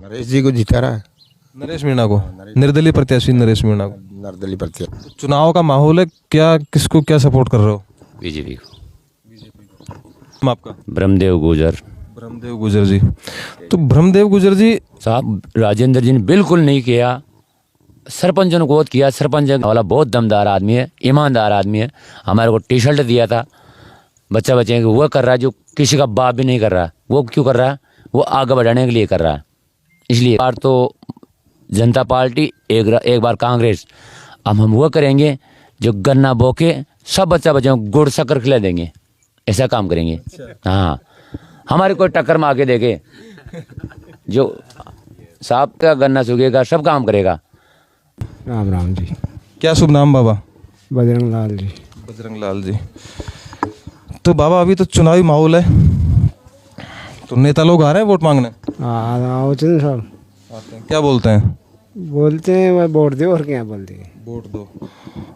नरेश जी को जिता रहा है। नरेश मीणा को, निर्दलीय प्रत्याशी नरेश मीणा को। निर्दलीय प्रत्याशी। चुनाव का माहौल है, क्या किसको क्या सपोर्ट कर रहे हो? बीजेपी को। नाम आपका? ब्रह्मदेव गुजर ब्रह्मदेव गुजर जी। तो ब्रह्मदेव गुजर जी साहब, राजेंद्र जी ने बिल्कुल नहीं किया, सरपंचों ने बहुत किया। सरपंच वाला बहुत दमदार आदमी है, ईमानदार आदमी है। हमारे को टी शर्ट दिया था बच्चा बच्चे को, वो कर रहा है जो किसी का बाप भी नहीं कर रहा। वो क्यों कर रहा है? वो आगे बढ़ाने के लिए कर रहा है। इसलिए बार तो जनता पार्टी, एक बार कांग्रेस। अब हम वो करेंगे जो गन्ना बोके सब बच्चा बच्चों को गुड़ शक्कर खिला देंगे, ऐसा काम करेंगे। हाँ, हमारे कोई टक्कर में आके देखे, जो साहब का गन्ना सूखेगा सब काम करेगा। राम राम जी। क्या शुभ नाम बाबा? बजरंग लाल जी। बजरंग लाल जी। तो बाबा अभी तो चुनावी माहौल है, तो नेता लोग आ रहे हैं वोट मांगने? आओ चंद साहब। आते हैं, क्या बोलते हैं? बोलते हैं वह वोट दो, और क्या बोलते हैं? वोट दो।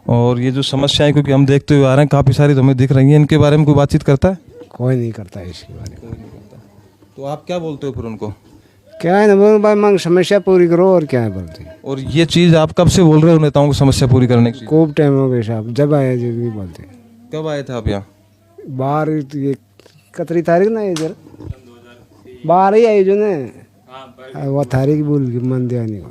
और ये जो समस्याएं क्योंकि हम देखते हुए आ रहे हैं काफ़ी सारी तो हमें दिख रही हैं, इनके बारे में कोई बातचीत करता है? कोई नहीं करता है इसके बारे में। तो आप क्या बोलते हो फिर उनको? क्या है ना, बोल भाई मांग समस्या पूरी करो, और क्या है बोलते हैं। और ये चीज़ आप कब से बोल रहे हो नेताओं को समस्या पूरी करने की? खूब टाइम हो गया साहब, जब आए जब भी बोलते हैं। कब आए थे आप यहाँ? बाहर ये 31 तारीख ना, इधर बाहर ही आई जो ने, वो तारीख भूल गई, मन दिया नहीं।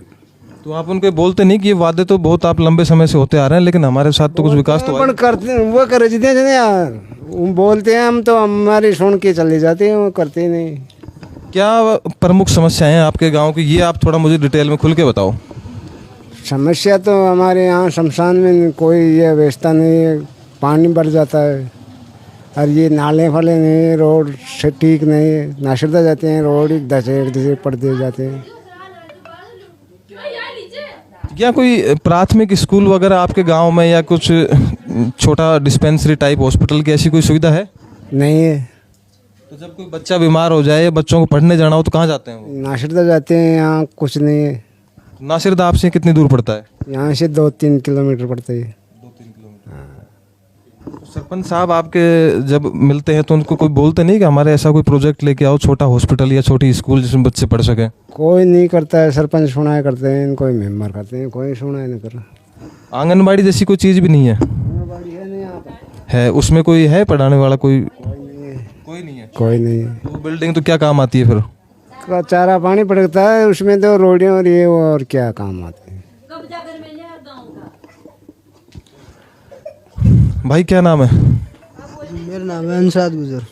तो आप उनको बोलते नहीं कि ये वादे तो बहुत आप लंबे समय से होते आ रहे हैं, लेकिन हमारे साथ तो कुछ विकास तो अपन करते हैं, वो कर देते हैं यार, वो बोलते हैं, हम तो हमारी सुन के चले जाते हैं, वो करते ही नहीं। क्या प्रमुख समस्याएं हैं आपके गांव की, ये आप थोड़ा मुझे डिटेल में खुल के बताओ। समस्या तो हमारे यहाँ शमशान में कोई ये व्यवस्था नहीं है, पानी भर जाता है, और ये नाले फले नहीं, रोड से ठीक नहीं है, नाशरदा जाते हैं, रोड ही धसे पड़ते जाते हैं। क्या कोई प्राथमिक स्कूल वगैरह आपके गांव में, या कुछ छोटा डिस्पेंसरी टाइप हॉस्पिटल की ऐसी कोई सुविधा है? नहीं है। तो जब कोई बच्चा बीमार हो जाए या बच्चों को पढ़ने जाना हो तो कहाँ जाते हैं वो? नाशरदा जाते हैं, यहाँ कुछ नहीं है। नासिरदा आपसे कितनी दूर पड़ता है? यहाँ से 2-3 किलोमीटर पड़ता है। 2-3 किलोमीटर। सरपंच साहब आपके जब मिलते हैं तो उनको कोई बोलते नहीं कि हमारे ऐसा कोई प्रोजेक्ट लेके आओ, छोटा हॉस्पिटल या छोटी स्कूल जिसमें बच्चे पढ़ सकें? कोई नहीं करता है, सरपंच सुनाए करते हैं, कोई मेम्बर करते हैं, कोई सुनाए नहीं कर। आंगनबाड़ी जैसी कोई चीज़ भी नहीं है? है, उसमें कोई है पढ़ाने वाला? कोई नहीं है। कोई नहीं है। तो वो बिल्डिंग तो क्या काम आती है फिर? चारा पानी पड़ता है उसमें, तो रोडियाँ और ये वो और क्या काम आते हैं। भाई क्या नाम है? मेरा नाम है हंसराज गुजर।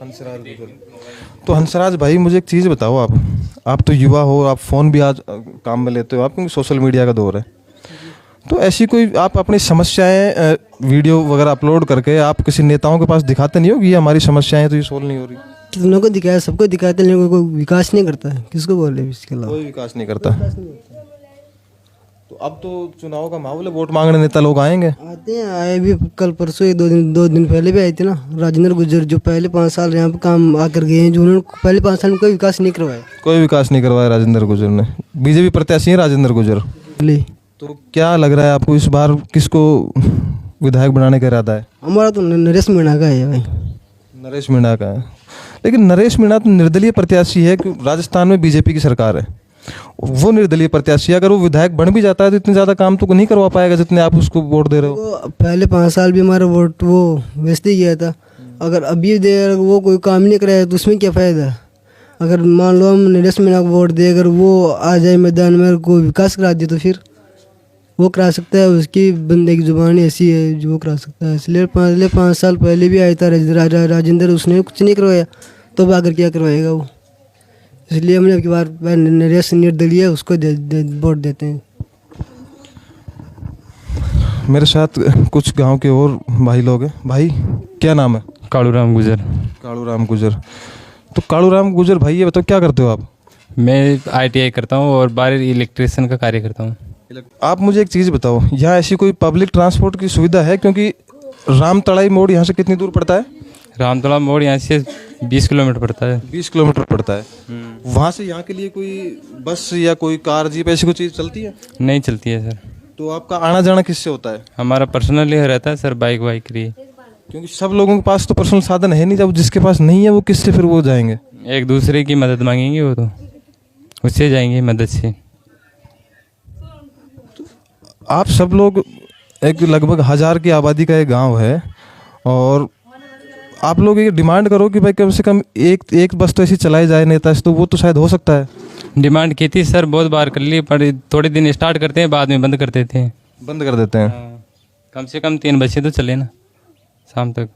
हंसराज गुजर। तो हंसराज भाई मुझे एक चीज़ बताओ, आप तो युवा हो, आप फ़ोन भी आज काम में लेते हो, आप क्योंकि सोशल मीडिया का दौर है, तो ऐसी कोई आप अपनी समस्याएं वीडियो वगैरह अपलोड करके आप किसी नेताओं के पास दिखाते नहीं हो कि ये हमारी समस्याएं तो ये सोल्व नहीं हो रही? कितनों को दिखाया, सबको दिखाते, लेकिन कोई विकास नहीं करता है। किसको बोले इसके अलावा? कोई विकास नहीं करता। तो अब तो चुनाव का माहौल है, वोट मांगने नेता लोग आएंगे। आते हैं, आए भी कल परसों, 2 दिन पहले भी आए थे ना, राजेंद्र गुजर, जो पहले 5 साल यहाँ पे काम आकर गए हैं, जो उन्होंने पहले 5 साल में कोई विकास नहीं करवाया। कोई विकास नहीं करवाया राजेंद्र गुजर ने। बीजेपी प्रत्याशी है राजेंद्र गुजर। तो क्या लग रहा है आपको, इस बार किसको विधायक बनाने का इरादा है? हमारा तो नरेश मीणा का है भाई। नरेश मीणा का है, लेकिन नरेश मीणा तो निर्दलीय प्रत्याशी है, कि राजस्थान में बीजेपी की सरकार है, वो निर्दलीय प्रत्याशी है। अगर वो विधायक बन भी जाता है तो इतने ज़्यादा काम तो नहीं करवा पाएगा जितने आप उसको वोट दे रहे हो। वो पहले 5 साल भी हमारा वोट वो वैसे ही गया था। अगर अभी दे, वो कोई काम नहीं कराया तो उसमें क्या फ़ायदा? अगर मान लो हम नरेश मीणा को वोट दे, अगर वो आ जाए मैदान में, कोई विकास करा दे, तो फिर वो करा सकता है। उसकी बंदे की जुबान ऐसी है जो वो करा सकता है। इसलिए पहले 5 साल पहले भी आया था राजेंद्र, उसने कुछ नहीं करवाया, तो आकर क्या करवाएगा वो? इसलिए हमने अब की बार नरेश निर्दलीय उसको वोट देते हैं। मेरे साथ कुछ गांव के और भाई लोग हैं। भाई क्या नाम है? कालूराम गुजर। कालूराम गुजर। तो कालूराम गुजर भाई ये बताओ क्या करते हो आप? मैं ITI करता हूँ और बाहर इलेक्ट्रिशियन का कार्य करता हूँ। आप मुझे एक चीज़ बताओ, यहाँ ऐसी कोई पब्लिक ट्रांसपोर्ट की सुविधा है? क्योंकि रामतड़ाई मोड़ यहाँ से कितनी दूर पड़ता है? रामतड़ा मोड़ यहाँ से 20 किलोमीटर पड़ता है। 20 किलोमीटर पड़ता है। वहाँ से यहाँ के लिए कोई बस या कोई कार जीप ऐसी कोई चीज़ चलती है? नहीं चलती है सर। तो आपका आना जाना किससे होता है? हमारा पर्सनल ही रहता है सर, बाइक वाइक लिए। क्योंकि सब लोगों के पास तो पर्सनल साधन है नहीं, जब जिसके पास नहीं है वो किससे फिर वो जाएंगे? एक दूसरे की मदद मांगेंगे वो तो, उससे जाएंगे मदद से। आप सब लोग एक लगभग 1000 की आबादी का एक गांव है और आप लोग ये डिमांड करो कि भाई कम से कम एक बस तो ऐसी चलाई जाए नेता से, तो वो तो शायद हो सकता है। डिमांड की थी सर, बहुत बार कर ली, पर थोड़े दिन स्टार्ट करते हैं, बाद में बंद कर देते हैं। बंद कर देते हैं। कम से कम 3 बजे तो चले ना शाम तक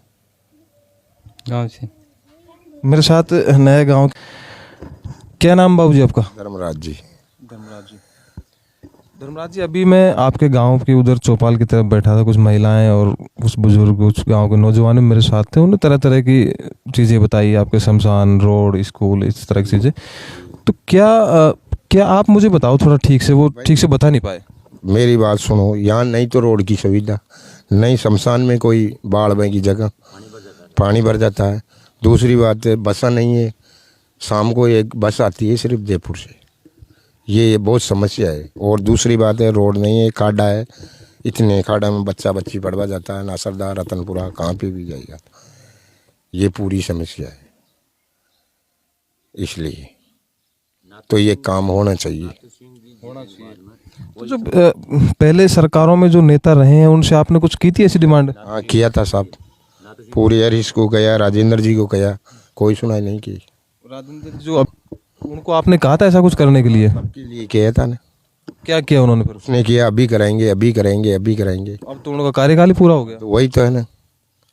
गांव से। मेरे साथ नए गांव, क्या नाम बाबूजी आपका? धर्मराज जी। धर्मराज जी, अभी मैं आपके गांव के उधर चौपाल की तरफ बैठा था, कुछ महिलाएं और कुछ बुजुर्ग, कुछ गांव के नौजवान मेरे साथ थे। उन्होंने तरह तरह की चीज़ें बताई, आपके शमशान, रोड, स्कूल, इस तरह की चीज़ें। तो क्या आप मुझे बताओ थोड़ा ठीक से, वो ठीक से बता नहीं पाए। मेरी बात सुनो, यहाँ नहीं तो रोड की सुविधा, नहीं शमशान में कोई बाढ़ में की जगह, पानी भर जाता है। दूसरी बात है बसा नहीं है, शाम को एक बस आती है सिर्फ जयपुर से, ये बहुत समस्या है। और दूसरी बात है रोड नहीं है, खाड़ा है, इतने खाड़ा में बच्चा बच्ची पड़वा जाता है, नासरदा, रतनपुरा, कहाँ पे भी जाएगा। ये पूरी समस्या है, इसलिए तो ये काम होना चाहिए। तो जो पहले सरकारों में जो नेता रहे हैं उनसे आपने कुछ की थी ऐसी डिमांड? हाँ किया था साहब, पूरी हरीश को गया, राजेंद्र जी को गया, कोई सुनाई नहीं की। राजेंद्र जी जो उनको आपने कहा था ऐसा कुछ करने के लिए? सबके लिए किया था ना। क्या किया उन्होंने फिर? उसने किया अभी कराएंगे, अभी करेंगे, अभी करेंगे। अब तो उनका कार्यकाल ही पूरा हो गया। तो वही तो है ना,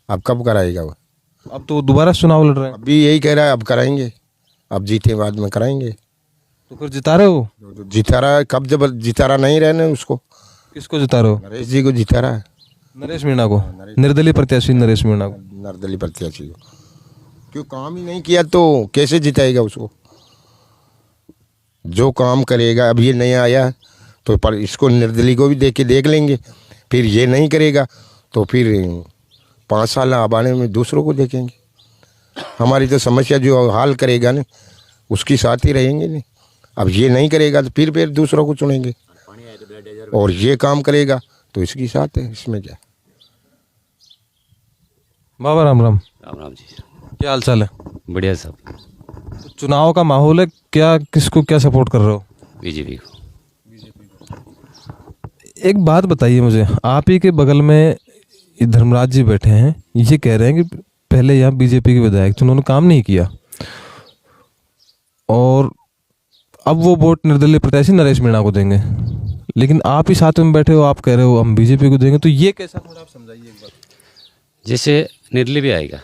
अब कब कराएगा वो? अब तो दोबारा चुनाव लड़ रहे हैं। अभी यही कह रहा है अब कराएंगे, अब जीते बाद में कराएंगे। तो फिर जिता रहे हो? तो जिता रहा है, कब जब जिता रहा नहीं रहने उसको। किसको जिता रहे हो? नरेश जी को जिता रहा है, नरेश मीणा को, निर्दलीय प्रत्याशी नरेश मीणा को। निर्दलीय प्रत्याशी को। क्यों काम ही नहीं किया तो कैसे जिताएगा उसको? जो काम करेगा, अब ये नहीं आया तो पर इसको निर्दलीय को भी देख लेंगे। फिर ये नहीं करेगा तो फिर 5 साल आबाने में दूसरों को देखेंगे। हमारी तो समस्या जो हाल करेगा ना उसकी साथ ही रहेंगे नहीं। अब ये नहीं करेगा तो फिर दूसरों को चुनेंगे, और ये काम करेगा तो इसकी साथ है, इसमें क्या। बाबा राम राम। राम राम जी। क्या हाल चाल है? बढ़िया सब। तो चुनाव का माहौल है, क्या किसको क्या सपोर्ट कर रहे हो? बीजेपी को। एक बात बताइए मुझे, आप ही के बगल में धर्मराज जी बैठे हैं, ये कह रहे हैं कि पहले यहाँ बीजेपी के विधायक थे, उन्होंने काम नहीं किया और अब वो वोट निर्दलीय प्रत्याशी नरेश मीणा को देंगे, लेकिन आप ही साथ में बैठे हो, आप कह रहे हो हम बीजेपी को देंगे। तो ये कैसा, थोड़ा आप समझाइए एक बार। जैसे निर्दलीय भी आएगा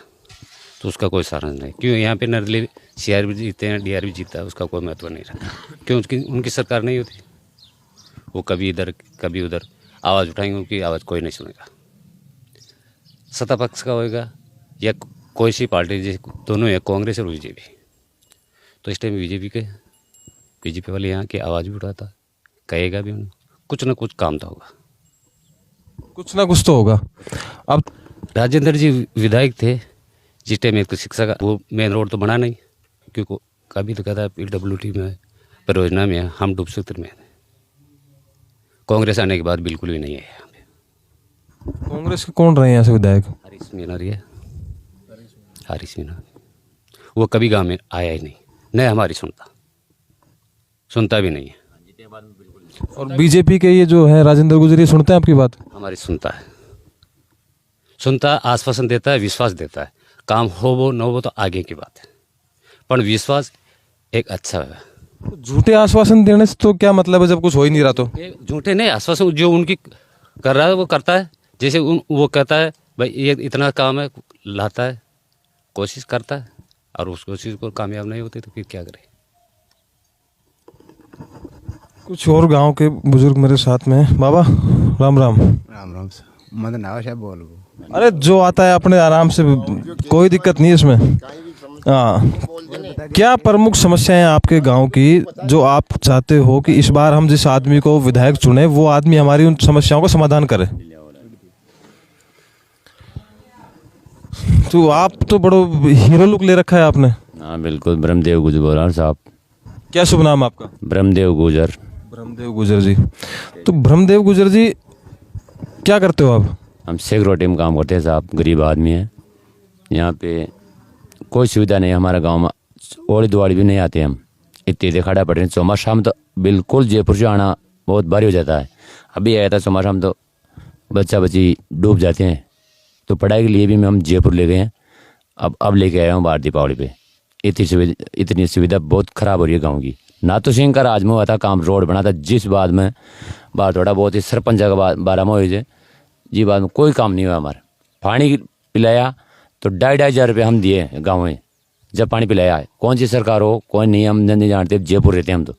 तो उसका कोई सारांश नहीं, क्यों यहाँ पे निर्दलीय CR भी जीते हैं, DR भी जीता है, उसका कोई महत्व नहीं रहा। क्यों? उनकी सरकार नहीं होती, वो कभी इधर कभी उधर आवाज़ उठाएंगे, उनकी आवाज़ कोई नहीं सुनेगा। सत्ता पक्ष का होएगा या कोई सी पार्टी, जैसे दोनों है कांग्रेस और बीजेपी, तो इस टाइम बीजेपी वाले यहाँ की आवाज़ भी उठाता, कहेगा भी, उन्हें कुछ ना कुछ काम तो होगा, कुछ ना कुछ तो होगा। अब राजेंद्र जी विधायक थे जिस टाइम एक शिक्षा का वो मेन रोड तो बना नहीं, क्योंकि कभी तो कहता है PWD में परियोजना में हम डूब सकते में। कांग्रेस आने के बाद बिल्कुल भी नहीं है यहाँ पे। कांग्रेस के कौन रहे हैं यहाँ से विधायक? हरीश मीणा रही है, हरीश मीणा, वो कभी गाँव में आया ही नहीं हमारी सुनता भी नहीं है। और बीजेपी के ये जो है राजेंद्र गुजरी, सुनते हैं आपकी बात? हमारी सुनता, आश्वासन देता है, विश्वास देता है, काम हो वो न हो तो आगे की बात है, पर विश्वास एक अच्छा है। झूठे आश्वासन देने से तो क्या मतलब है जब कुछ हो ही नहीं रहा? तो ये झूठे नहीं, आश्वासन जो उनकी कर रहा है वो करता है। जैसे वो कहता है भाई ये इतना काम है, लाता है, कोशिश करता है, और उस कोशिश को कामयाब नहीं होती तो फिर क्या करे। कुछ और गांव के बुजुर्ग मेरे साथ में हैं। बाबा राम राम। राम राम सर, मैं नाव साहब बोल रहा हूँ। अरे जो आता है अपने आराम से, कोई दिक्कत नहीं है इसमें। हाँ, क्या प्रमुख समस्याएं आपके गांव की जो आप चाहते हो कि इस बार हम जिस आदमी को विधायक चुने वो आदमी हमारी उन समस्याओं का समाधान करे? तो आप तो बड़ो हीरो लुक ले रखा है आपने। हाँ बिल्कुल, ब्रह्मदेव गुजर साहब। क्या शुभ नाम आपका? ब्रह्मदेव गुजर। ब्रह्मदेव गुजर जी। तो ब्रह्मदेव गुजर जी क्या करते हो आप? हम सिक्योरिटी में काम करते हैं साहब, गरीब आदमी हैं। यहाँ पे कोई सुविधा नहीं है हमारे गांव में, ओड़ी दुआड़ी भी नहीं आते हम, इतने इतने खड़ा पड़ रहे हैं। चौमासा में तो बिल्कुल जयपुर से आना बहुत भारी हो जाता है। अभी आया था चौमासा में तो बच्चा बच्ची डूब जाते हैं। तो पढ़ाई के लिए भी हम जयपुर ले गए हैं। अब लेके आया हूँ बाहर दीपावली पे। इतनी सुविधा बहुत ख़राब हो रही है गाँव की। ना तो सिंह का राज में हुआ था काम, रोड बना था जिस बाद में बात थोड़ा बहुत ही सरपंच का बारह में हुए थे जी, बाद में कोई काम नहीं हुआ हमारा। पानी पिलाया तो 2,500 रुपये हम दिए गाँव में जब पानी पिलाया है। कौन सी सरकार हो कौन नहीं हम नहीं जानते, जयपुर रहते हैं हम तो।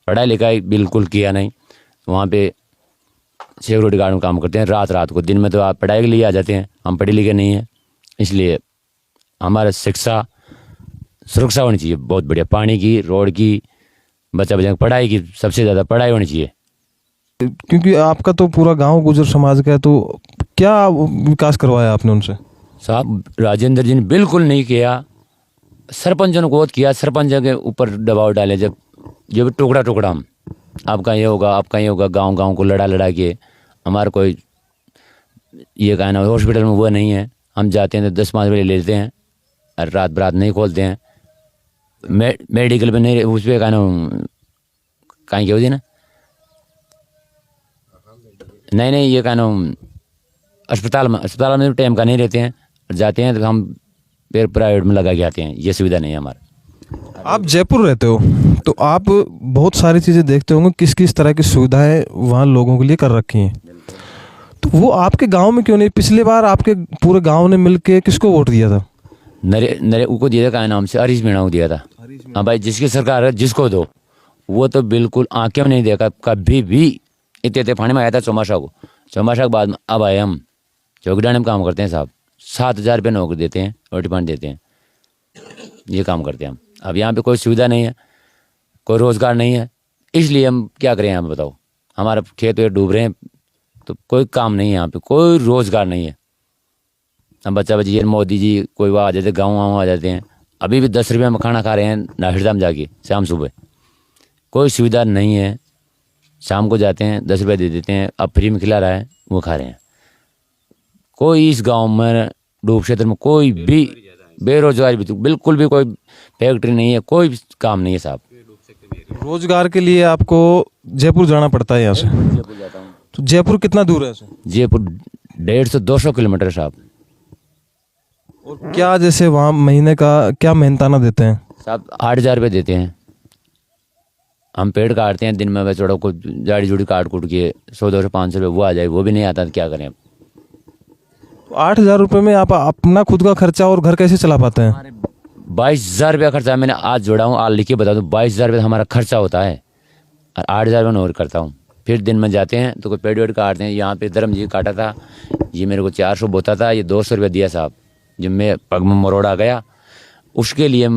पढ़ाई लिखाई बिल्कुल किया नहीं। वहाँ पे सिक्योरिटी गार्ड में काम करते हैं रात को। दिन में तो आप पढ़ाई के लिए आ जाते हैं, हम पढ़े लिखे नहीं हैं। इसलिए हमारा शिक्षा सुरक्षा होनी चाहिए बहुत बढ़िया, पानी की, रोड की, बच्चा की पढ़ाई की, सबसे ज़्यादा पढ़ाई होनी चाहिए। क्योंकि आपका तो पूरा गांव गुजर समाज का है, तो क्या विकास करवाया आपने उनसे? साहब राजेंद्र जी ने बिल्कुल नहीं किया। सरपंचों ने बहुत किया, सरपंच के ऊपर दबाव डाले जब टुकड़ा हम आपका ये होगा आपका ये होगा, गांव को लड़ा के हमारा कोई ये कहना हॉस्पिटल में वो नहीं है। हम जाते हैं तो 10-5 बजे ले लेते हैं और रात बरात नहीं खोलते हैं। मेडिकल में नहीं, उस पर कहना कहीं क्या होती ना, नहीं ये कहना अस्पताल में टाइम का नहीं रहते हैं। जाते हैं तो हम फिर प्राइवेट में लगा के आते हैं, ये सुविधा नहीं है हमारा। आप जयपुर रहते हो तो आप बहुत सारी चीज़ें देखते होंगे, किस किस तरह की सुविधाएं वहाँ लोगों के लिए कर रखी हैं। तो वो आपके गांव में क्यों नहीं? पिछली बार आपके पूरे गांव ने मिलके किसको वोट दिया था? नरे को दिया था, क्या नाम से, हरीश मीणा को दिया था। हाँ भाई, जिसकी सरकार है जिसको दो, वो तो बिल्कुल आंखें में नहीं देखा कभी भी। इतने पानी में आया था चौमासा के बाद में अब आए हम चौकीडाने में काम करते हैं साहब। 7,000 रुपये नौकरी देते हैं, रोटी पानी देते हैं, ये काम करते हैं हम। अब यहाँ पे कोई सुविधा नहीं है, कोई रोज़गार नहीं है, इसलिए हम क्या करें यहाँ पे बताओ। हमारे खेत डूब रहे हैं तो कोई काम नहीं है यहाँ पे, कोई रोज़गार नहीं है। हम बच्चा बच्ची मोदी जी कोई वहाँ आ जाते, गाँव आ जाते हैं। अभी भी 10 रुपये में खाना खा रहे हैं नाश्ता में जाके शाम सुबह। कोई सुविधा नहीं है। शाम को जाते हैं 10 रुपये दे देते हैं, अब फ्री में खिला रहा है वो खा रहे हैं। कोई इस गांव में डूब क्षेत्र में कोई भी बेरोजगारी भी बिल्कुल भी कोई फैक्ट्री नहीं है, कोई काम नहीं है साहब। रोजगार के लिए आपको जयपुर जाना पड़ता है यहाँ से? जयपुर जाता हूँ। तो जयपुर कितना दूर है ऐसे? जयपुर 150-200 किलोमीटर साहब। और क्या जैसे वहाँ महीने का क्या मेहनताना देते हैं? साहब 8,000 रुपये देते हैं। हम पेड़ काटते हैं दिन में, बस थोड़ा कुछ जाड़ी जुड़ी काट कूट के 100-200-500 रुपये वो आ जाए, वो भी नहीं आता तो क्या करें अब। तो 8,000 रुपये में आप अपना खुद का खर्चा और घर कैसे चला पाते हैं? 22,000 रुपया खर्चा मैंने आज जोड़ा हूँ, आज लिख के बता दूँ 22,000 रुपये हमारा खर्चा होता है और 8,000 रुपये और करता हूँ। फिर दिन में जाते हैं तो कोई पेड़ वेड़ काटते हैं। यहाँ पे धर्म जी काटा था, ये मेरे को 400 बोता था, ये 200 रुपये दिया साहब। जब मैं पग में मरोड़ आ गया उसके लिए